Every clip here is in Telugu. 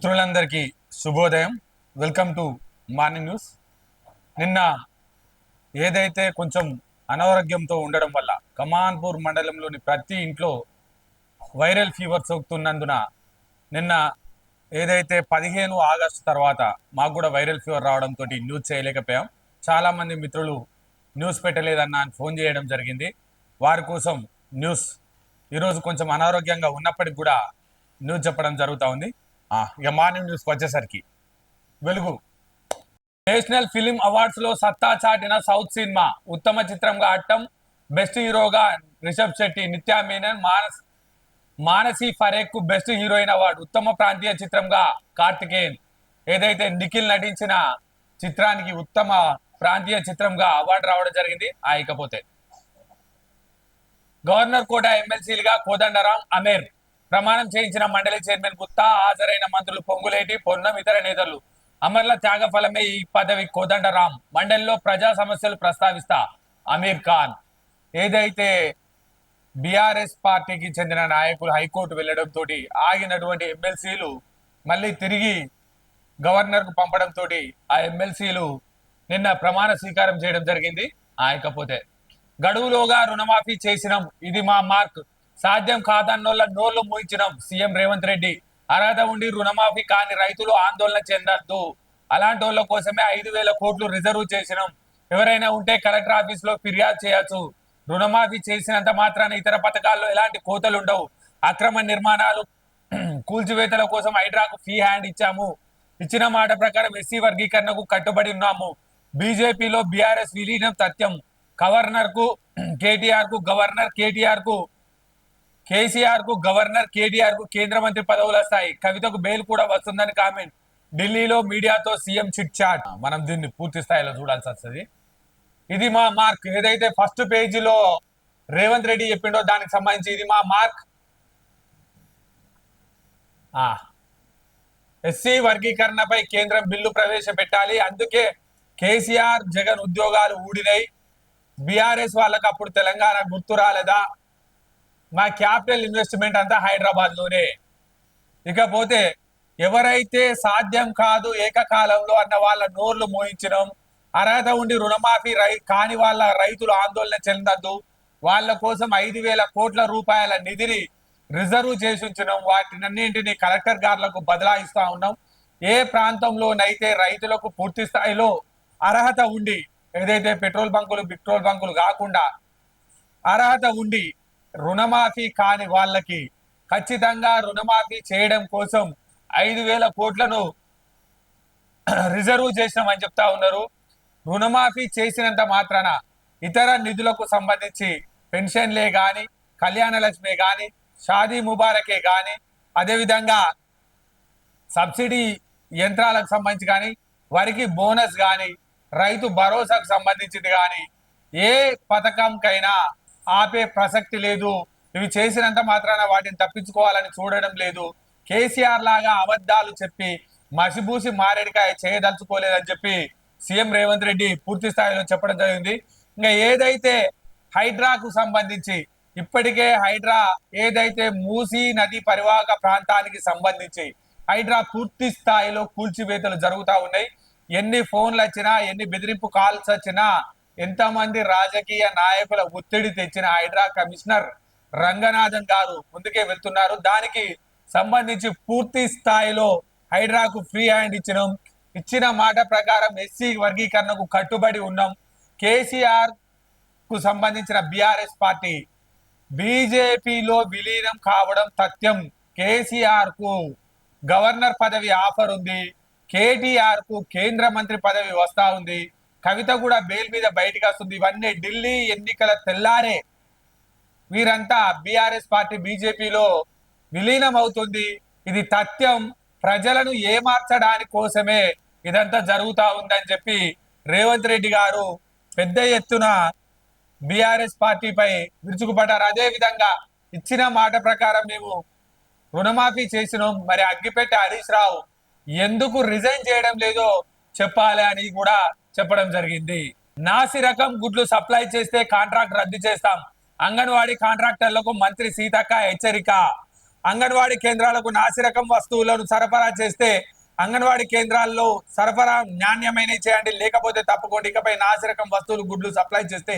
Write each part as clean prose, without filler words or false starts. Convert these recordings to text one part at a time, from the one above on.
మిత్రులందరికీ శుభోదయం. Welcome to morning news. నిన్న ఏదైతే కొంచెం అనారోగ్యంతో ఉండడం వల్ల కమాన్పూర్ మండలంలోని ప్రతి ఇంట్లో వైరల్ ఫీవర్ సోకుతున్నందున నిన్న ఏదైతే 15 ఆగస్టు తర్వాత మాకు కూడా వైరల్ ఫీవర్ రావడంతో న్యూస్ చేయలేకపోయాం. చాలామంది మిత్రులు న్యూస్ పెట్టలేదన్న ఫోన్ చేయడం జరిగింది. వారి కోసం న్యూస్ ఈరోజు కొంచెం అనారోగ్యంగా ఉన్నప్పటికీ కూడా న్యూస్ చెప్పడం జరుగుతూ ఉంది. ఇక మార్నింగ్ న్యూస్కి వచ్చేసరికి వెలుగు నేషనల్ ఫిలిం అవార్డ్స్ లో సత్తా చాటిన సౌత్ సినిమా ఉత్తమ చిత్రంగా అట్టం, బెస్ట్ హీరోగా రిషబ్ శెట్టి, నిత్యా మేనన్, మానసి ఫరేక్ కు బెస్ట్ హీరోయిన్ అవార్డు, ఉత్తమ ప్రాంతీయ చిత్రంగా కార్తికేయన్. ఏదైతే నిఖిల్ నటించిన చిత్రానికి ఉత్తమ ప్రాంతీయ చిత్రంగా అవార్డు రావడం జరిగింది. ఇకపోతే గవర్నర్ కోట ఎమ్మెల్సీలుగా కోదండరాం, అమీర్ ప్రమాణం చేయించిన మండలి చైర్మన్ గుత్తా, హాజరైన మంత్రులు పొంగులేటి, పొన్నం, ఇతర నేతలు. అమర్ల త్యాగ ఫలమే ఈ పదవి కోదండరాం. మండలిలో ప్రజా సమస్యలు ప్రస్తావిస్తా అమీర్ ఖాన్. ఏదైతే బీఆర్ఎస్ పార్టీకి చెందిన నాయకులు హైకోర్టు వెళ్లడంతో ఆగినటువంటి ఎమ్మెల్సీలు మళ్ళీ తిరిగి గవర్నర్ కు పంపడంతో ఆ ఎమ్మెల్సీలు నిన్న ప్రమాణ స్వీకారం చేయడం జరిగింది. ఇకపోతే గడువులోగా రుణమాఫీ చేసినాం, ఇది మా మార్క్, సాధ్యం కాదన్నోళ్ళ నోళ్లు మూయించినాం సీఎం రేవంత్ రెడ్డి. అర్హత ఉండి రుణమాఫీ కాని రైతులు ఆందోళన చెందద్దు, అలాంటి వాళ్ళ కోసమే 5,000 కోట్లు రిజర్వ్ చేసినాం. ఎవరైనా ఉంటే కలెక్టర్ ఆఫీస్ లో ఫిర్యాదు చేయొచ్చు. రుణమాఫీ చేసినంత మాత్రాన ఇతర పథకాల్లో ఎలాంటి కోతలు ఉండవు. అక్రమ నిర్మాణాలు కూల్చివేతల కోసం హైడ్రాకు ఫ్రీ హ్యాండ్ ఇచ్చాము. ఇచ్చిన మాట ప్రకారం ఎస్సీ వర్గీకరణకు కట్టుబడి ఉన్నాము. బీజేపీలో బీఆర్ఎస్ విలీనం తథ్యం. గవర్నర్ కు కేటీఆర్ కు గవర్నర్, కేసీఆర్ కు గవర్నర్, కేటీఆర్ కు కేంద్ర మంత్రి పదవులు వస్తాయి. కవితకు బెయిల్ కూడా వస్తుందని కామెంట్. ఢిల్లీలో మీడియాతో సీఎం చిట్ చాట్. మనం దీన్ని పూర్తి స్థాయిలో చూడాల్సి వస్తుంది. ఇది మా మార్క్. ఏదైతే ఫస్ట్ పేజీలో రేవంత్ రెడ్డి చెప్పిండో దానికి సంబంధించి ఇది మా మార్క్. ఎస్సీ వర్గీకరణపై కేంద్రం బిల్లు ప్రవేశపెట్టాలి, అందుకే కేసీఆర్ జగన్ ఉద్యోగాలు ఊడినాయి. బీఆర్ఎస్ వాళ్ళకి అప్పుడు తెలంగాణ గుర్తు రాలేదా? మా క్యాపిటల్ ఇన్వెస్ట్మెంట్ అంతా హైదరాబాద్ లోనే. ఇకపోతే ఎవరైతే సాధ్యం కాదు ఏకకాలంలో అన్న వాళ్ళ నోర్లు మోయించడం, అర్హత ఉండి రుణమాఫీ కాని వాళ్ళ రైతులు ఆందోళన చెందద్దు, వాళ్ళ కోసం 5,000 కోట్ల రూపాయల నిధిని రిజర్వ్ చేసి ఉంచడం, వాటినన్నింటినీ కలెక్టర్ గారులకు బదలాయిస్తా ఉన్నాం. ఏ ప్రాంతంలోనైతే రైతులకు పూర్తి స్థాయిలో అర్హత ఉండి, ఏదైతే పెట్రోల్ బంకులు కాకుండా అర్హత ఉండి రుణమాఫీ కాని వాళ్ళకి ఖచ్చితంగా రుణమాఫీ చేయడం కోసం 5,000 కోట్లను రిజర్వ్ చేసినామని చెప్తా ఉన్నారు. రుణమాఫీ చేసినంత మాత్రాన ఇతర నిధులకు సంబంధించి పెన్షన్లే గాని, కళ్యాణ లక్ష్మి గాని, షాదీ ముబారకే గాని, అదేవిధంగా సబ్సిడీ యంత్రాలకు సంబంధించి కానీ, వరికి బోనస్ కానీ, రైతు భరోసాకు సంబంధించింది కానీ ఏ పథకంకైనా ఆపే ప్రసక్తి లేదు. ఇవి చేసినంత మాత్రాన వాటిని తప్పించుకోవాలని చూడడం లేదు. కేసీఆర్ లాగా అబద్ధాలు చెప్పి మసిబూసి మారేడికాయ చేయదలుచుకోలేదని చెప్పి సీఎం రేవంత్ రెడ్డి పూర్తి స్థాయిలో చెప్పడం జరిగింది. ఇంకా ఏదైతే హైడ్రాకు సంబంధించి ఇప్పటికే హైడ్రా ఏదైతే మూసీ నది పరివాహక ప్రాంతానికి సంబంధించి హైడ్రా పూర్తి స్థాయిలో కూల్చివేతలు జరుగుతూ ఉన్నాయి. ఎన్ని ఫోన్లు వచ్చినా, ఎన్ని బెదిరింపు కాల్స్ వచ్చినా, ఎంతమంది రాజకీయ నాయకుల ఒత్తిడి తెచ్చిన హైడ్రా కమిషనర్ రంగనాథన్ గారు ముందుకే వెళ్తున్నారు. దానికి సంబంధించి పూర్తి స్థాయిలో హైడ్రాకు ఫ్రీ హ్యాండ్ ఇచ్చిన మాట ప్రకారం ఎస్సీ వర్గీకరణకు కట్టుబడి ఉన్నాం. కేసీఆర్ కు సంబంధించిన బీఆర్ఎస్ పార్టీ బీజేపీలో విలీనం కావడం తథ్యం. కేసీఆర్ కు గవర్నర్ పదవి ఆఫర్ ఉంది, కేటీఆర్ కు కేంద్ర మంత్రి పదవి వస్తా ఉంది, కవిత కూడా బెయిల్ మీద బయటకు వస్తుంది. ఇవన్నీ ఢిల్లీ ఎన్నికల తెల్లారే వీరంతా బీఆర్ఎస్ పార్టీ బీజేపీలో విలీనం అవుతుంది. ఇది తథ్యం. ప్రజలను ఏమార్చడానికి కోసమే ఇదంతా జరుగుతూ ఉందని చెప్పి రేవంత్ రెడ్డి గారు పెద్ద ఎత్తున బీఆర్ఎస్ పార్టీపై విరుచుకుపడ్డారు. అదే విధంగా ఇచ్చిన మాట ప్రకారం మేము రుణమాఫీ చేసినాం, మరి అగ్గిపెట్టి హరీష్ రావు ఎందుకు రిజైన్ చేయడం లేదో చెప్పాలి అని కూడా చెప్పడం జరిగింది. నాసి రకం గుడ్లు సప్లై చేస్తే కాంట్రాక్ట్ రద్దు చేస్తాం, అంగన్వాడీ కాంట్రాక్టర్లకు మంత్రి సీతక్క హెచ్చరిక. అంగన్వాడీ కేంద్రాలకు నాసిరకం వస్తువులను సరఫరా చేస్తే అంగన్వాడీ కేంద్రాల్లో సరఫరా నాణ్యమైన చేయండి, లేకపోతే తప్పకుండా ఇకపై నాసిరకం వస్తువులు గుడ్లు సప్లై చేస్తే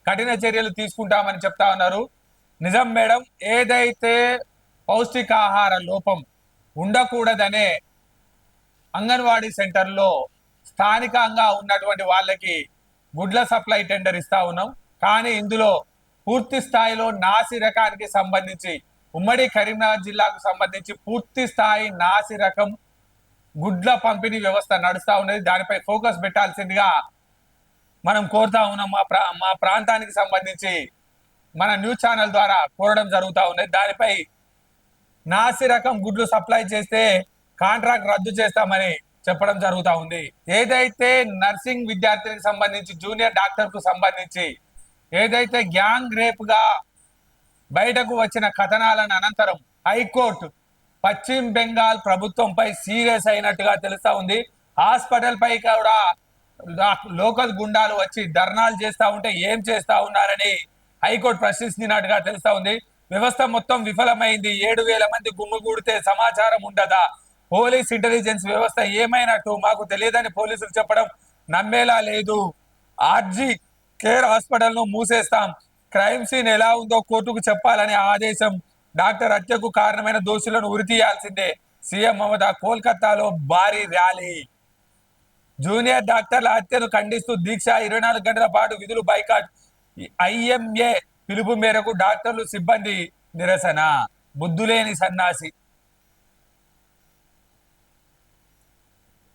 కఠిన చర్యలు తీసుకుంటామని చెప్తా ఉన్నారు. నిజం మేడం, ఏదైతే పౌష్టికాహార లోపం ఉండకూడదనే అంగన్వాడీ సెంటర్లో స్థానికంగా ఉన్నటువంటి వాళ్ళకి గుడ్ల సప్లై టెండర్ ఇస్తా ఉన్నాం. కానీ ఇందులో పూర్తి స్థాయిలో నాసి రకానికి సంబంధించి ఉమ్మడి కరీంనగర్ జిల్లాకు సంబంధించి పూర్తి స్థాయి నాసి రకం గుడ్ల పంపిణీ వ్యవస్థ నడుస్తా ఉన్నది. దానిపై ఫోకస్ పెట్టాల్సిందిగా మనం కోరుతా ఉన్నాం. మా ప్రాంతానికి సంబంధించి మన న్యూస్ ఛానల్ ద్వారా కోరడం జరుగుతూ ఉన్నది. దానిపై నాసి రకం గుడ్లు సప్లై చేస్తే కాంట్రాక్ట్ రద్దు చేస్తామని చెప్పడం జరుగుతూ ఉంది. ఏదైతే నర్సింగ్ విద్యార్థికి సంబంధించి జూనియర్ డాక్టర్ కు సంబంధించి ఏదైతే గ్యాంగ్ రేప్ గా బయటకు వచ్చిన కథనాలను అనంతరం హైకోర్టు పశ్చిమ బెంగాల్ ప్రభుత్వంపై సీరియస్ అయినట్టుగా తెలుస్తా ఉంది. హాస్పిటల్ పై కూడా లోకల్ గుండాలు వచ్చి ధర్నాలు చేస్తా ఉంటే ఏం చేస్తా ఉన్నారని హైకోర్టు ప్రశ్నిస్తున్నట్టుగా తెలుస్తా ఉంది. వ్యవస్థ మొత్తం విఫలమైంది. 7,000 మంది గుమ్ముగూడితే సమాచారం ఉండదా? పోలీస్ ఇంటెలిజెన్స్ వ్యవస్థ ఏమైనట్టు మాకు తెలియదని పోలీసులు చెప్పడం నమ్మేలా లేదు. ఆర్జీ కేర్ హాస్పిటల్ ను మూసేస్తాం, క్రైమ్ సీన్ ఎలా ఉందో కోర్టుకు చెప్పాలని ఆదేశం. డాక్టర్ హత్యకు కారణమైన దోషులను ఉరితీయాల్సిందే. సీఎం మమతా కోల్కతాలో భారీ ర్యాలీ. జూనియర్ డాక్టర్ల హత్యను ఖండిస్తూ దీక్ష, 24 గంటల పాటు విధులు బైకాట్. ఐఎంఏ పిలుపు మేరకు డాక్టర్లు సిబ్బంది నిరసన. బుద్ధులేని సన్నాసి.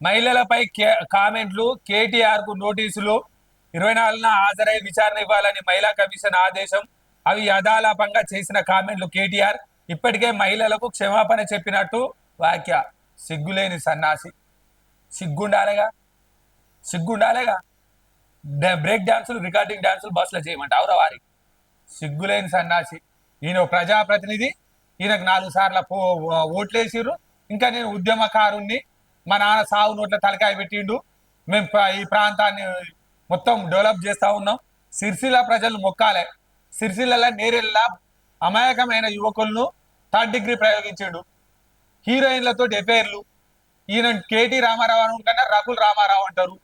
మహిళలపై కామెంట్లు, కేటీఆర్ కు నోటీసులు. 24న హాజరై విచారణ ఇవ్వాలని మహిళా కమిషన్ ఆదేశం. అవి యథాలాపంగా చేసిన కామెంట్లు కేటీఆర్. ఇప్పటికే మహిళలకు క్షమాపణ చెప్పినట్టు వ్యాఖ్య. సిగ్గులేని సన్నాసి. సిగ్గుండాలేగా, సిగ్గుండాలేగా. బ్రేక్ డాన్సులు, రికార్డింగ్ డాన్సులు బస్సులో చేయమంటావురా వారి. సిగ్గులేని సన్నాసి. ఈయన ప్రజాప్రతినిధి, ఈయనకు 4 సార్లు ఓట్లేసిర్రు. ఇంకా నేను ఉద్యమకారుణ్ణి, మా నాన్న సాగు నోట్ల తలకాయ పెట్టిండు, మేము ఈ ప్రాంతాన్ని మొత్తం డెవలప్ చేస్తా ఉన్నాం. సిరిసిల్ల ప్రజలు మొక్కాలే. సిరిసిల్ల నేరెల్లా అమాయకమైన యువకులను 3rd డిగ్రీ ప్రయోగించాడు. హీరోయిన్లతో ఎఫైర్లు. ఈయన కేటీ రామారావు కన్నా రకుల్ రామారావు అంటారు.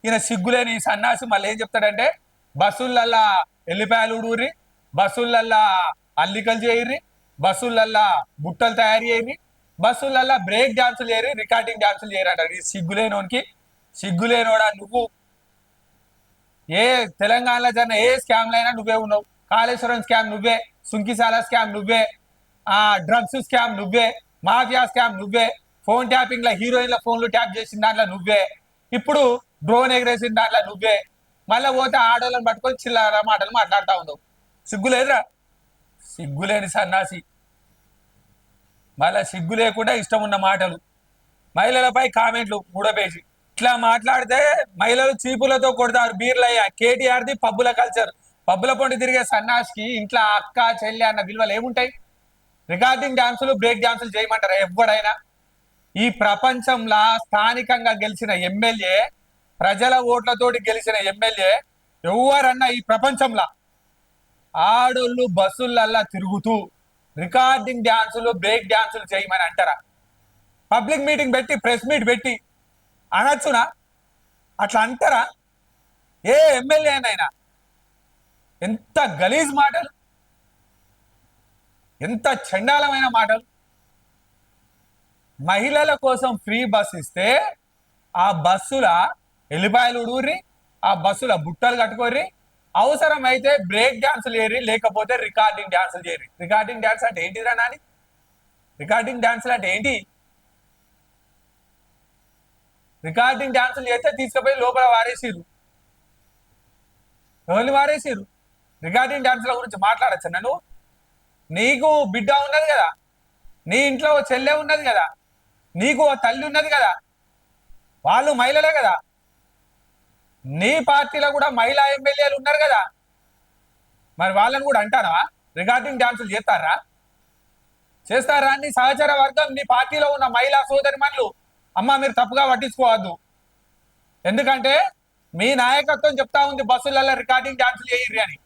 ఈయన సిగ్గులేని సన్నాసి. మళ్ళీ ఏం చెప్తాడంటే బస్సులల్లా ఎల్లిపాయలు ఊరి, బస్సులల్లా అల్లికలు చేయర్రి, బస్సులల్లా బుట్టలు తయారు చేయర్రి, బస్సులల్లా బ్రేక్ డాన్సులు చేయరి, రికార్డింగ్ డాన్సులు చేయరంటారు. ఈ సిగ్గులేనోనికి. సిగ్గులేనోడా నువ్వు. ఏ తెలంగాణలో జరిగిన ఏ స్కామ్లైనా నువ్వే ఉన్నావు. కాళేశ్వరం స్కామ్ నువ్వే, సుంకిసాల స్కామ్ నువ్వే, డ్రగ్స్ స్కామ్ నువ్వే, మాఫియా స్కామ్ నువ్వే, ఫోన్ ట్యాపింగ్ లో హీరోయిన్ల ఫోన్లు ట్యాప్ చేసిన దాంట్లో నువ్వే, ఇప్పుడు డ్రోన్ ఎగరేసిన దాంట్లో నువ్వే, మళ్ళీ పోతే ఆడోళ్ళని పట్టుకొని చిల్లర మాటలు మాట్లాడుతూ ఉన్నావు. సిగ్గులేదురా? సిగ్గులేని సన్నాసి. మళ్ళా సిగ్గు లేకుండా ఇష్టం ఉన్న మాటలు. మహిళలపై కామెంట్లు 3వ పేజీ. ఇట్లా మాట్లాడితే మహిళలు చీపులతో కొడతారు. బీర్లయ్యా. కేటీఆర్ది పబ్బుల కల్చర్. పబ్బుల పొండి తిరిగే సన్నాసికి ఇంట్లో అక్క చెల్లి అన్న విలువలు ఏముంటాయి? రికార్డింగ్ డాన్సులు, బ్రేక్ డాన్సులు చేయమంటారా ఎవడైనా? ఈ ప్రపంచంలో స్థానికంగా గెలిచిన ఎమ్మెల్యే, ప్రజల ఓట్లతోటి గెలిచిన ఎమ్మెల్యే ఎవరన్నా ఈ ప్రపంచంలో ఆడోళ్ళు బస్సులల్లా తిరుగుతూ రికార్డింగ్ డాన్సులు, బ్రేక్ డాన్సులు చేయమని అంటారా? పబ్లిక్ మీటింగ్ పెట్టి, ప్రెస్ మీట్ పెట్టి అనొచ్చునా? అట్లా అంటారా? ఏ ఎమ్మెల్యే అయినా? ఎంత గలీజ్ మాటలు, ఎంత చండాలమైన మాటలు. మహిళల కోసం ఫ్రీ బస్ ఇస్తే ఆ బస్సుల ఎల్లిపాయలు ఉడూరి, ఆ బస్సుల బుట్టలు కట్టుకోర్రి, అవసరం అయితే బ్రేక్ డాన్సులు చేయరి, లేకపోతే రికార్డింగ్ డాన్సులు చేయరి. రికార్డింగ్ డాన్స్ అంటే ఏంటిరా నాని? రికార్డింగ్ డాన్సులు అంటే ఏంటి? రికార్డింగ్ డాన్సులు చేస్తే తీసుకుపోయి లోపల వారేసిరు. ఎవరిని వారేసిరు? రికార్డింగ్ డాన్సుల గురించి మాట్లాడచ్చు నన్ను? నీకు బిడ్డ ఉన్నది కదా, నీ ఇంట్లో చెల్లె ఉన్నది కదా, నీకు తల్లి ఉన్నది కదా, వాళ్ళు మహిళలే కదా. నీ పార్టీలో కూడా మహిళా ఎమ్మెల్యేలు ఉన్నారు కదా, మరి వాళ్ళని కూడా అంటారా రికార్డింగ్ డాన్సులు చేస్తారా? చేస్తారా? నీ సహచర వర్గం, నీ పార్టీలో ఉన్న మహిళా సోదరిమణులు, అమ్మ మీరు తప్పుగా పట్టించుకోవద్దు. ఎందుకంటే మీ నాయకత్వం చెప్తా ఉంది బస్సులలో రికార్డింగ్ డాన్సులు చేయర్రి అని.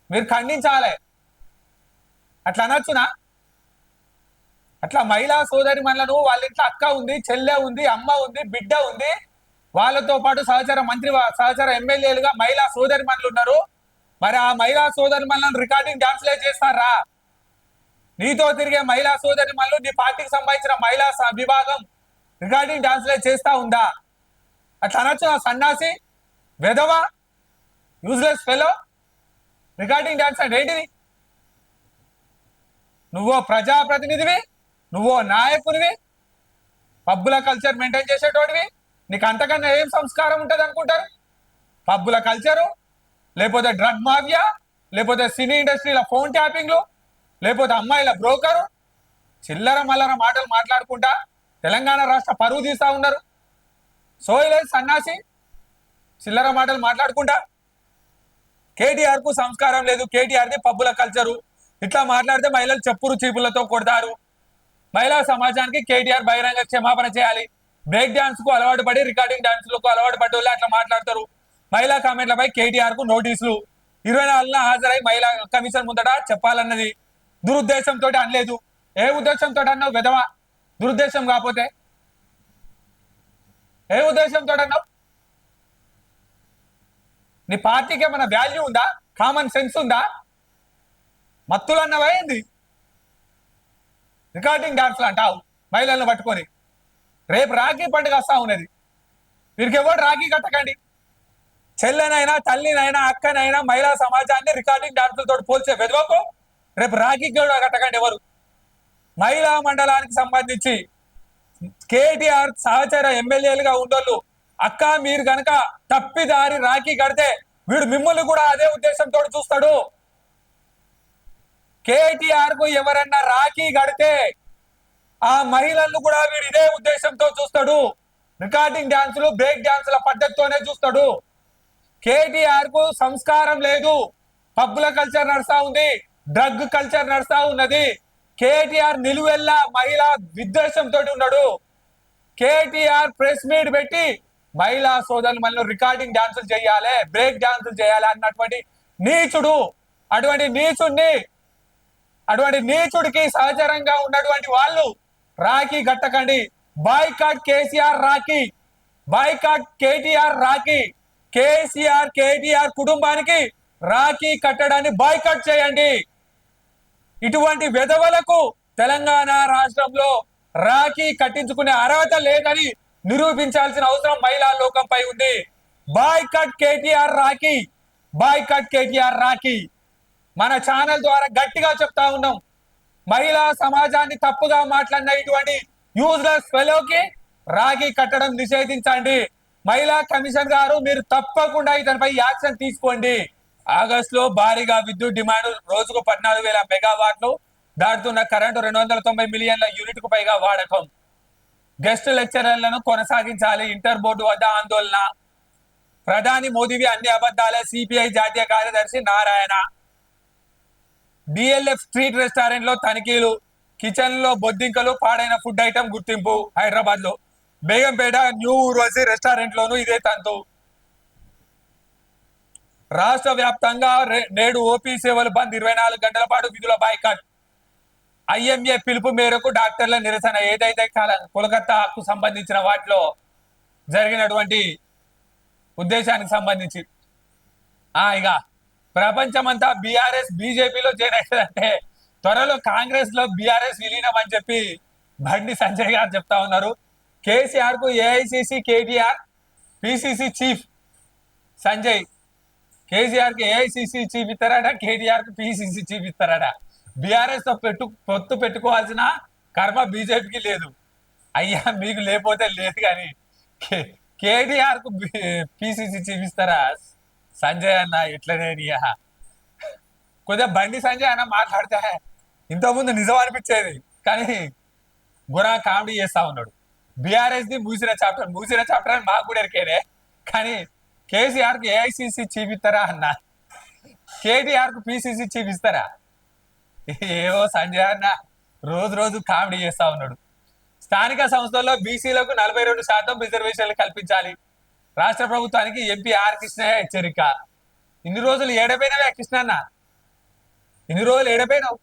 మీరు ఖండించాలి. అట్లా అనొచ్చునా? అట్లా మహిళా సోదరి మనలను వాళ్ళ ఇంట్లో అక్క ఉంది, చెల్లె ఉంది, అమ్మ ఉంది, బిడ్డ ఉంది, వాళ్ళతో పాటు సహచర మంత్రి సహచర ఎమ్మెల్యేలుగా మహిళా సోదరి మనలు ఉన్నారు. మరి ఆ మహిళా సోదరి మనలను రికార్డింగ్ డాన్స్లే చేస్తారా? నీతో తిరిగే మహిళా సోదరి మనలు నీ పార్టీకి సంబంధించిన మహిళా విభాగం రికార్డింగ్ డాన్స్లే చేస్తా ఉందా? అట్లా అనొచ్చు సన్నాసి, వెధవ, యూజ్లెస్ ఫెలో. రికార్డింగ్ డాన్స్ అంటే ఏంటిది? నువ్వో ప్రజాప్రతినిధివి, నువ్వో నాయకునివి, పబ్బుల కల్చర్ మెయింటైన్ చేసేటోడివి, నీకు అంతకన్నా ఏం సంస్కారం ఉంటుంది అనుకుంటారు? పబ్బుల కల్చరు, లేకపోతే డ్రగ్ మాఫియా, లేకపోతే సినీ ఇండస్ట్రీల ఫోన్ ట్యాపింగ్లు, లేకపోతే అమ్మాయిల బ్రోకరు, చిల్లర మల్లర మాటలు మాట్లాడుకుంటా తెలంగాణ రాష్ట్ర పరువు తీస్తా ఉన్నారు. సోయలేదు సన్నాసి, చిల్లర మాటలు మాట్లాడుకుంటా. కేటీఆర్ కు సంస్కారం లేదు, కేటీఆర్ది పబ్బుల కల్చరు. ఇట్లా మాట్లాడితే మహిళలు చెప్పురు చీపులతో కొడతారు. మహిళా సమాజానికి కేటీఆర్ బహిరంగ క్షమాపణ చేయాలి. బ్రేక్ డాన్స్ కు అలవాటు పడి రికార్డింగ్ డాన్స్లకు అలవాటు పడ్డ వాళ్ళు అట్లా మాట్లాడతారు. మహిళా కామెంట్లపై కేటీఆర్ కు నోటీసులు. 24న హాజరై మహిళా కమిషన్ ముందట చెప్పాలన్నది దురుద్దేశంతో అనలేదు. ఏ ఉద్దేశంతో అన్నావు విధవా? దురుద్దేశం కాకపోతే ఏ ఉద్దేశంతో అన్నావు? నీ పార్టీకి ఏమైనా వాల్యూ ఉందా? కామన్ సెన్స్ ఉందా? మత్తులు అన్నవా ఏంది? రికార్డింగ్ డాన్స్లు అంటావు మహిళలను పట్టుకొని. రేపు రాఖీ పండుగ వస్తా ఉన్నది. వీరికి ఎవరు రాఖీ కట్టకండి. చెల్లెనైనా, తల్లినైనా, అక్కనైనా, మహిళా సమాజాన్ని రికార్డింగ్ డాన్సులతో పోల్చే వెదవకు రేపు రాఖీ కూడా కట్టకండి ఎవరు. మహిళా మండలానికి సంబంధించి కేటీఆర్ సహచర ఎమ్మెల్యేలుగా ఉండోళ్ళు అక్క మీరు గనక తప్పిదారి రాఖీ కడితే వీడు మిమ్మల్ని కూడా అదే ఉద్దేశంతో చూస్తాడు. కేటీఆర్ కు ఎవరన్నా రాఖీ కడితే ఆ మహిళలను కూడా వీడు ఇదే ఉద్దేశంతో చూస్తాడు. రికార్డింగ్ డాన్సులు, బ్రేక్ డాన్సుల పద్ధతితోనే చూస్తాడు. కేటీఆర్ కు సంస్కారం లేదు. పబ్బుల కల్చర్ నడుస్తా ఉంది, డ్రగ్ కల్చర్ నడుస్తా ఉన్నది. కేటీఆర్ నిలువెల్లా మహిళా విద్వేషంతో ఉన్నాడు. కేటీఆర్ ప్రెస్ మీట్ పెట్టి మహిళా సోదరులు మనలో రికార్డింగ్ డాన్సులు చేయాలి, బ్రేక్ డాన్సులు చేయాలి అన్నటువంటి నీచుడు. అటువంటి నీచుడికి సహచరంగా ఉన్నటువంటి వాళ్ళు రాఖీ కట్టకండి. Boycott KCR rakhi, boycott KTR rakhi. కేటీఆర్ కుటుంబానికి రాఖీ కట్టడాన్ని బాయ్కాట్ చేయండి. ఇటువంటి వెధవలకు తెలంగాణ రాష్ట్రంలో రాఖీ కట్టించుకునే అర్హత లేదని నిరూపించాల్సిన అవసరం మహిళా లోకంపై ఉంది. Boycott KTR Rakhi, boycott KTR Rakhi. మన ఛానల్ ద్వారా గట్టిగా చెప్తా ఉన్నాం. మహిళా సమాజాన్ని తప్పుగా మాట్లాడిన ఇటువంటి యూజ్లెస్ ఫెలోకి రాఖీ కట్టడం నిషేధించండి. మహిళా కమిషన్ గారు మీరు తప్పకుండా ఇతనిపై యాక్షన్ తీసుకోండి. ఆగస్టులో భారీగా విద్యుత్ డిమాండ్ రోజుకు 14,000 మెగావాట్లు దాటుతున్న కరెంటు 290 మిలియన్ల యూనిట్ కు పైగా వాడకం. గెస్ట్ లెక్చరర్లను కొనసాగించాలి. ఇంటర్ బోర్డు వద్ద ఆందోళన. ప్రధాని మోదీవి అన్ని అబద్ధాలే. సిపిఐ జాతీయ కార్యదర్శి నారాయణ. డిఎల్ఎఫ్ స్ట్రీట్ రెస్టారెంట్ లో తనిఖీలు. కిచెన్ లో బొద్దింకలు, పాడైన ఫుడ్ ఐటమ్ గుర్తింపు. హైదరాబాద్ లో బేగంపేట న్యూ ఊర్వశి రెస్టారెంట్ లోను ఇదే తంతు. రాష్ట్ర వ్యాప్తంగా నేడు ఓపీ సేవలు బంద్. 24 గంటల పాటు విధుల బాయ్కాట్. ఐఎంఏ పిలుపు మేరకు డాక్టర్ల నిరసన. ఏదైతే కోలకత్తాకు సంబంధించిన వాటిలో జరిగినటువంటి ఉద్దేశానికి సంబంధించి ఇక ప్రపంచమంతా బీఆర్ఎస్ బీజేపీలో చేరేదంటే త్వరలో కాంగ్రెస్ లో బీఆర్ఎస్ విలీనం అని చెప్పి బండి సంజయ్ గారు చెప్తా ఉన్నారు. కేసీఆర్ కు AICC KTR PCC chief Sanjay. KCR కి ఏఐసిసి చీఫ్ ఇస్తారట, కేటీఆర్ కు పిసిసి చీఫ్ ఇస్తారట. బీఆర్ఎస్ తో పొత్తు పెట్టుకోవాల్సిన కర్మ బీజేపీకి లేదు. అయ్యా మీకు లేకపోతే లేదు కానీ కేటీఆర్ కు పిసిసి చీఫ్ ఇస్తారా? సంజయ్ అన్న ఎట్లనే కొద్దిగా బండి సంజయ్ అన్న మాట్లాడితే ఇంతకుముందు నిజం అనిపించేది, కానీ గురా కామెడీ చేస్తా ఉన్నాడు. బీఆర్ఎస్ ది మూసిన చాప్టర్ అని మాకు కూడా ఎరికేనే, కానీ కేసీఆర్ కు ఏఐసిసి చీఫ్ ఇస్తారా అన్న, కేటీఆర్ కు పిసిసి చీఫ్ ఇస్తారా? ఏవో సంజయ్ అన్న రోజు కామెడీ చేస్తా ఉన్నాడు. స్థానిక సంస్థల్లో బీసీలకు 42% రిజర్వేషన్లు కల్పించాలి. రాష్ట్ర ప్రభుత్వానికి ఎంపీ ఆర్ కృష్ణయ్య హెచ్చరిక. ఇన్ని రోజులు ఏడపోయినవే కృష్ణన్న, ఇన్ని రోజులు ఏడపోయినావు?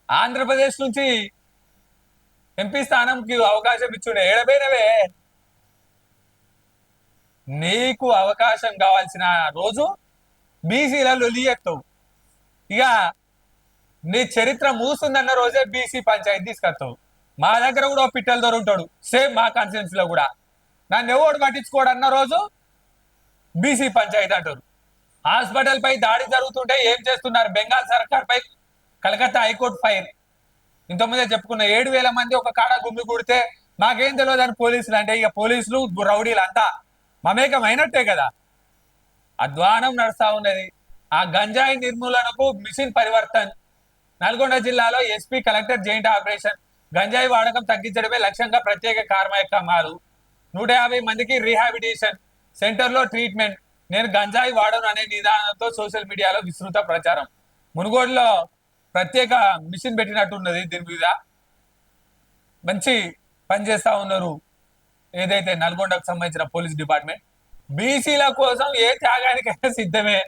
ఆంధ్రప్రదేశ్ నుంచి ఎంపీ స్థానంకి అవకాశం ఇచ్చుండే ఏడబైనవే. నీకు అవకాశం కావాల్సిన రోజు బీసీలలో ఎత్తావు. ఇక నీ చరిత్ర మూస్తుందన్న రోజే బీసీ పంచాయతీ తీసుకొస్తావు. మా దగ్గర కూడా ఓ పిట్టల దొర ఉంటాడు, సేమ్ మా కాన్స్టిట్యూన్సీ లో కూడా. నన్ను ఎవడు పట్టించుకోడు అన్న రోజు బీసీ పంచాయతీ అంటారు. హాస్పిటల్ పై దాడి జరుగుతుంటే ఏం చేస్తున్నారు? బెంగాల్ సర్కార్ పై కలకత్తా హైకోర్టు ఫైర్. ఇంతకుముందే చెప్పుకున్న 7,000 మంది ఒక కాడ గుమ్మి కూడితే మాకేం తెలియదు అని పోలీసులు అంటే, ఇక పోలీసులు రౌడీలు అంతా మమేకమైనట్టే కదా. అధ్వానం నడుస్తా ఉన్నది. ఆ గంజాయి నిర్మూలనకు మిషన్ పరివర్తన్. నల్గొండ జిల్లాలో ఎస్పీ కలెక్టర్ జాయింట్ ఆపరేషన్. గంజాయి వాడకం తగ్గించడమే లక్ష్యంగా ప్రత్యేక కార్యక్రమాలు. 150 మందికి రీహాబిలిటేషన్ సెంటర్లో ట్రీట్మెంట్. నేను గంజాయి వాడను అనే నిదానంతో సోషల్ మీడియాలో విస్తృత ప్రచారం. మునుగోడులో ప్రత్యేక మిషన్ పెట్టినట్టున్నది. దీని మీద మంచి పనిచేస్తా ఉన్నారు ఏదైతే నల్గొండకు సంబంధించిన పోలీస్ డిపార్ట్మెంట్. బీసీల కోసం ఏ త్యాగానికైనా సిద్ధమే.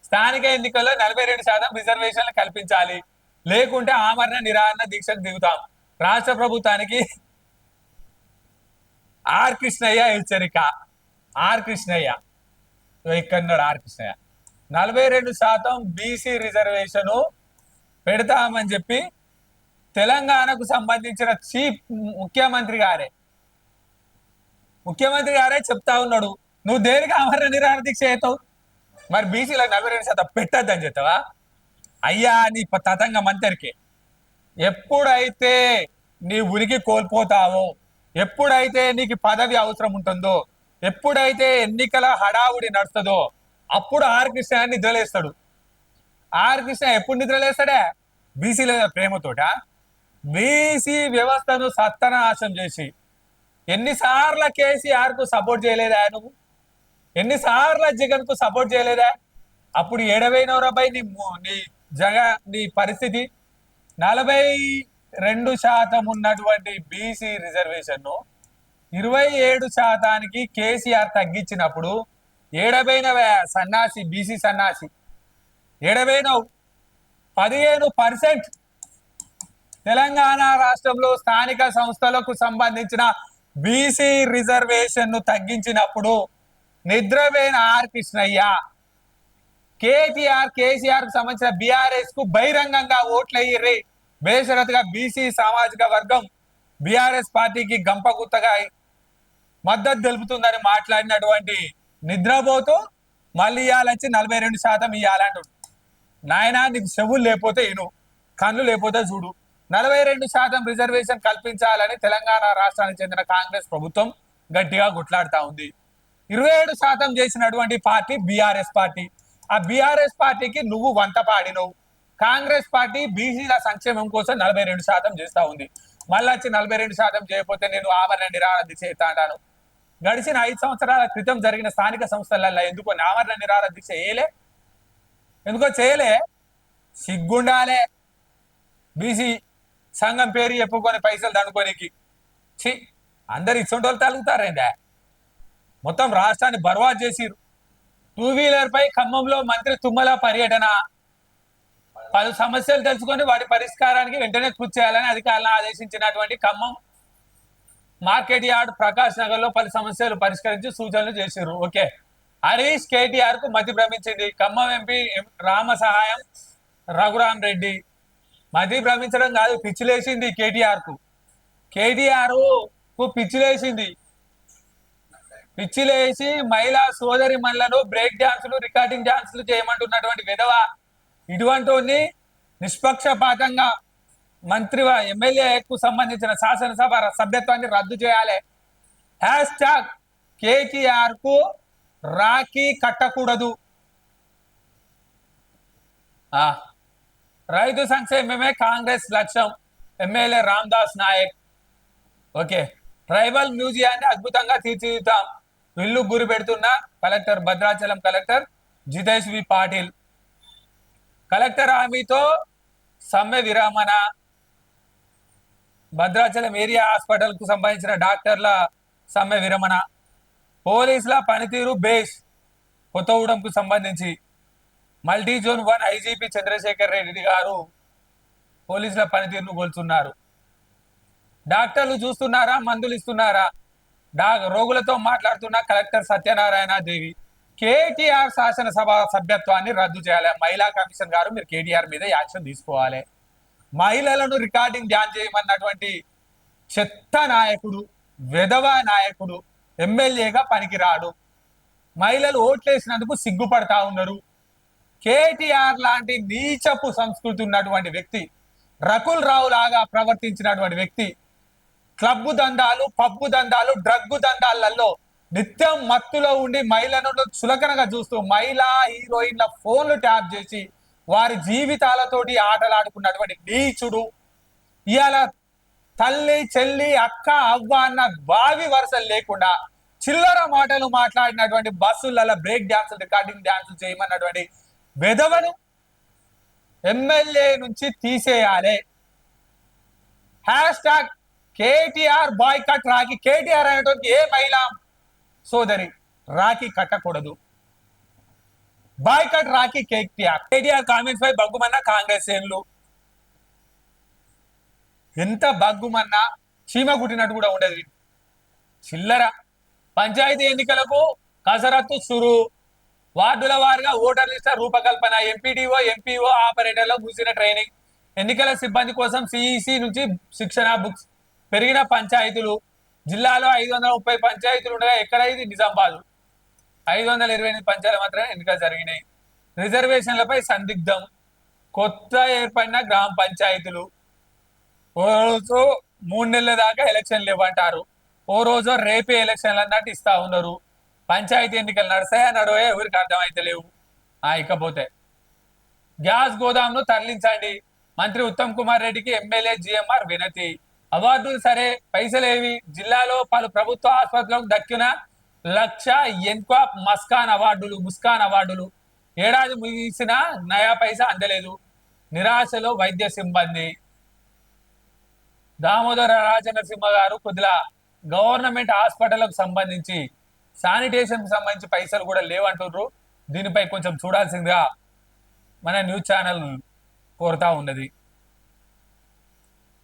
స్థానిక ఎన్నికల్లో 42% రిజర్వేషన్లు కల్పించాలి, లేకుంటే ఆమరణ నిరాహార దీక్షకు దిగుతాం. రాష్ట్ర ప్రభుత్వానికి ఆర్ కృష్ణయ్య హెచ్చరిక. ఆర్ కృష్ణయ్య ఇక్కడ ఆర్ కృష్ణయ్య 42% బీసీ రిజర్వేషన్ పెడతామని చెప్పి తెలంగాణకు సంబంధించిన చీఫ్ ముఖ్యమంత్రి గారే చెప్తా ఉన్నాడు. నువ్వు దేనికి ఆమరణ నిరాహార దీక్ష చేస్తావు? మరి బీసీలకు 42% పెట్టద్దని చెప్తావా? అయ్యా నీ తతంగ మంత్రికి ఎప్పుడైతే నీ ఉనికి కోల్పోతావో, ఎప్పుడైతే నీకు పదవి అవసరం ఉంటుందో, ఎప్పుడైతే ఎన్నికల హడావుడి నడుస్తుందో అప్పుడు ఆర్ కృష్ణ నిద్రలేస్తాడు. ఆర్ కృష్ణ ఎప్పుడు నిద్రలేస్తాడే? బీసీల ప్రేమతోట. బీసీ వ్యవస్థను సత్తనాశం చేసి ఎన్నిసార్లు కేసీఆర్ కు సపోర్ట్ చేయలేదా నువ్వు? ఎన్నిసార్లు జగన్ కు సపోర్ట్ చేయలేదా? అప్పుడు 70,000 నీ పరిస్థితి. 42% ఉన్నటువంటి బీసీ రిజర్వేషన్ ను 27% కేసీఆర్ తగ్గించినప్పుడు ఏడబైనవే సన్నాసి, బీసీ సన్నాసి ఏడబైనవు. 15% తెలంగాణ రాష్ట్రంలో స్థానిక సంస్థలకు సంబంధించిన బీసీ రిజర్వేషన్ ను తగ్గించినప్పుడు నిద్రపోయిన ఆర్ కృష్ణయ్య కేసీఆర్ కు సంబంధించిన బీఆర్ఎస్ కు బహిరంగంగా ఓట్లయ్యి బేషరతుగా బీసీ సామాజిక వర్గం బీఆర్ఎస్ పార్టీకి గంపగుత్తగా మద్దతు తెలుపుతుందని మాట్లాడినటువంటి నిద్రపోతూ మళ్ళీ ఇవ్వాలొచ్చి 42% ఇవ్వాలంటాడు. నాయనా నీకు చెవులు లేకపోతే ఇను, కళ్ళు లేకపోతే చూడు. 42% రిజర్వేషన్ కల్పించాలని తెలంగాణ రాష్ట్రానికి చెందిన కాంగ్రెస్ ప్రభుత్వం గట్టిగా గుట్లాడుతా ఉంది. 27% చేసినటువంటి పార్టీ బీఆర్ఎస్ పార్టీ. ఆ బీఆర్ఎస్ పార్టీకి నువ్వు వంత పాడినవు. కాంగ్రెస్ పార్టీ బీసీల సంక్షేమం కోసం 42% చేస్తా ఉంది. మళ్ళీ వచ్చి 42% చేయకపోతే నేను ఆమరణ నిరాహార దీక్ష చేస్తా అంటాను. గడిచిన 5 సంవత్సరాల క్రితం జరిగిన స్థానిక సంస్థలలో ఎందుకో ఆమరణ నిరాహార దీక్ష ఎందుకో చేయలే? సిగ్గుండాలే. బీసీ సంఘం పేరు చెప్పుకొని పైసలు దండుకోనికి చి అందరు ఇచ్చోంటోళ్ళు తలుగుతారేందా? మొత్తం రాష్ట్రాన్ని బర్బాద్ చేసిరు. 2 వీలర్ పై ఖమ్మంలో మంత్రి తుమ్మల పర్యటన. పలు సమస్యలు తెలుసుకొని వాటి పరిష్కారానికి వెంటనే కృషి చేయాలని అధికారులను ఆదేశించినటువంటి ఖమ్మం మార్కెట్ యార్డ్ ప్రకాష్ నగర్ లో పలు సమస్యలు పరిష్కరించి సూచనలు చేశారు. ఓకే, హరీష్ కేటీఆర్ కు మతి భ్రమించింది. ఖమ్మం ఎంపీ రామ సహాయం రఘురామ్ రెడ్డి మతి భ్రమించడం కాదు, పిచ్చిలేసింది కేటీఆర్ కు. కేటీఆర్ కు పిచ్చిలేసి మహిళా సోదరి మనులను బ్రేక్ డాన్సులు, రికార్డింగ్ డాన్సులు చేయమంటున్నటువంటి విధవ ఇటువంటి నిష్పక్షపాతంగా మంత్రి ఎమ్మెల్యేకు సంబంధించిన శాసనసభ సభ్యత్వాన్ని రద్దు చేయాలి. #కేటీఆర్ కు రాఖీ కట్టకూడదు. రైతు సంక్షేమమే కాంగ్రెస్ లక్ష్యం. MLA Ramdas Nayak. Okay, tribal మ్యూజియాన్ని అద్భుతంగా తీర్చిదిద్దాం. ఇల్లు గురి పెడుతున్న collector Bhadrachalam collector Jitesh V Patil. Collector హామీతో సమ్మె విరమణ. భద్రాచలం ఏరియా హాస్పిటల్ కు సంబంధించిన డాక్టర్ల సమ్మె విరమణ. పోలీసుల పనితీరు బేస్. కొత్తగూడెంకు సంబంధించి multi zone 1 IGP Chandrashekar Reddy గారు పోలీసుల పనితీరును కొలుచున్నారు. డాక్టర్లు చూస్తున్నారా, మందులు ఇస్తున్నారా? రోగులతో మాట్లాడుతున్న కలెక్టర్ సత్యనారాయణ దేవి కేటీఆర్ శాసనసభ సభ్యత్వాన్ని రద్దు చేయాలి. మహిళా కమిషన్ గారు మీరు కేటీఆర్ మీద యాక్షన్ తీసుకోవాలి. మహిళలను రికార్డింగ్ ధ్యాన్ చేయమన్నటువంటి చెత్త నాయకుడు, వెధవ నాయకుడు ఎమ్మెల్యేగా పనికిరాడు. మహిళలు ఓట్లేసినందుకు సిగ్గుపడతా ఉన్నారు. కేటీఆర్ లాంటి నీచపు సంస్కృతి ఉన్నటువంటి వ్యక్తి, రకుల్ రావు లాగా ప్రవర్తించినటువంటి వ్యక్తి క్లబ్ దందాలు, పబ్బు దందాలు, డ్రగ్గు దందాలలో నిత్యం మత్తులో ఉండి మహిళలను చులకనగా చూస్తూ మహిళా హీరోయిన్ల ఫోన్లు ట్యాప్ చేసి వారి జీవితాలతోటి ఆటలాడుకున్నటువంటి నీచుడు ఇవాళ తల్లి, చెల్లి, అక్క, అవ్వ అన్న బావి వరుసలు లేకుండా చిల్లర మాటలు మాట్లాడినటువంటి బస్సులలో బ్రేక్ డాన్సులు, రికార్డింగ్ డాన్సులు చేయమన్నటువంటి వెధవను ఎమ్మెల్యే నుంచి తీసేయాలి. Hash tag KTR boycott Rakhi. KTR అనేటువంటి ఏ మహిళా సోదరి రాఖీ కట్టకూడదు. బాయ్కట్ రాఖీ కేటీఆర్. కేటీఆర్ కామెంట్స్ పై బగ్గుమన్న కాంగ్రెస్ శ్రేణులు. ఎంత బగ్గుమన్నా చీమ కుట్టినట్టు కూడా ఉండదు. చిల్లర పంచాయతీ ఎన్నికలకు కసరత్తు సురు. వార్డుల వారిగా ఓటర్ లిస్టు రూపకల్పన. ఎంపీడీఓ, ఎంపీఓ ఆపరేటర్లో కూర్చిన ట్రైనింగ్. ఎన్నికల సిబ్బంది కోసం సిఈసి నుంచి శిక్షణ బుక్స్. పెరిగిన పంచాయతీలు. జిల్లాలో 530 పంచాయతీలు ఉండగా ఎక్కడ ఇది నిజామాబాద్. 528 పంచాయతీలు మాత్రమే ఎన్నికలు జరిగినాయి. రిజర్వేషన్లపై సందిగ్ధం. కొత్త ఏర్పడిన గ్రామ పంచాయతీలు. ఓ రోజు 3 నెలల దాకా ఎలక్షన్ లేవంటారు. ఓ రోజు రేపే ఎలక్షన్లు అన్నట్టు ఇస్తా ఉన్నారు. పంచాయతీ ఎన్నికలు నడుస్తాయా నడవే ఎవరికి అర్థమైతే లేవు. ఇకపోతే గ్యాస్ గోదాంను తరలించండి. మంత్రి ఉత్తమ్ కుమార్ రెడ్డికి ఎమ్మెల్యే జిఎంఆర్ వినతి. అవార్డులు సరే, పైసలేవి? జిల్లాలో పలు ప్రభుత్వ ఆసుపత్రులకు దక్కిన 1,00,000 ఎన్క్వా ముస్కాన్ అవార్డులు. ఏడాది ముగిసిన నయా పైసా అందలేదు. నిరాశలో వైద్య సిబ్బంది. దామోదర రాజనరసింహ గారు కొద్దిగా గవర్నమెంట్ హాస్పిటల్కు సంబంధించి శానిటేషన్ కు సంబంధించి పైసలు కూడా లేవంటున్నారు. దీనిపై కొంచెం చూడాల్సిందిగా మన న్యూస్ ఛానల్ కోరుతా ఉన్నది.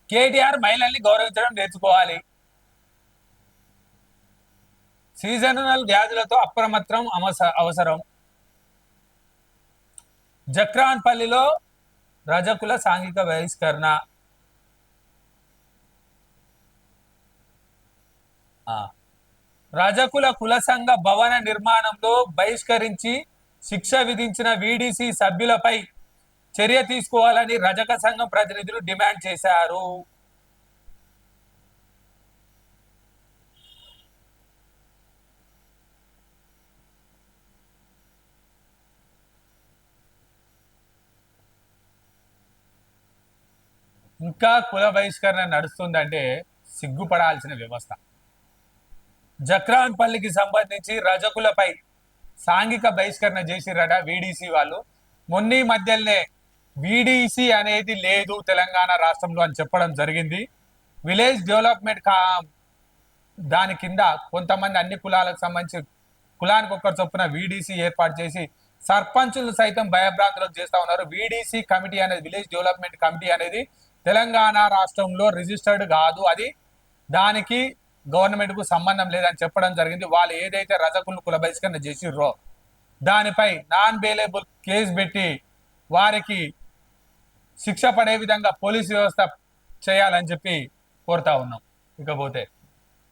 కేటీఆర్ మహిళల్ని గౌరవించడం నేర్చుకోవాలి. సీజనల్ వ్యాధులతో అప్రమత్తం అవసరం. జక్రాన్పల్లిలో రజకుల సాంఘిక బహిష్కరణ. రజకుల కుల సంఘ భవన నిర్మాణంలో బహిష్కరించి శిక్ష విధించిన వీడీసీ సభ్యులపై చర్య తీసుకోవాలని రజక సంఘం ప్రతినిధులు డిమాండ్ చేశారు. ఇంకా కుల బహిష్కరణ నడుస్తుందంటే సిగ్గుపడాల్సిన వ్యవస్థ. జక్రాన్పల్లికి సంబంధించి రజకులపై సాంఘిక బహిష్కరణ చేసిరట వీడీసీ వాళ్ళు. మొన్న మధ్యలోనే వీడీసీ అనేది లేదు తెలంగాణ రాష్ట్రంలో అని చెప్పడం జరిగింది. విలేజ్ డెవలప్మెంట్ దాని కింద కొంతమంది అన్ని కులాలకు సంబంధించి కులానికి ఒక్కరు చొప్పున వీడీసీ ఏర్పాటు చేసి సర్పంచులు సైతం భయభ్రాంతులకు చేస్తా ఉన్నారు. వీడీసీ కమిటీ అనేది, విలేజ్ డెవలప్మెంట్ కమిటీ అనేది తెలంగాణ రాష్ట్రంలో రిజిస్టర్డ్ కాదు. అది దానికి గవర్నమెంట్ కు సంబంధం లేదని చెప్పడం జరిగింది. వాళ్ళు ఏదైతే రజకులను కుల బహిష్కరణ చేసిర్రో దానిపై నాన్ బెయిలబుల్ కేసు పెట్టి వారికి శిక్ష పడే విధంగా పోలీసు వ్యవస్థ చేయాలని చెప్పి కోరుతా ఉన్నాం. ఇకపోతే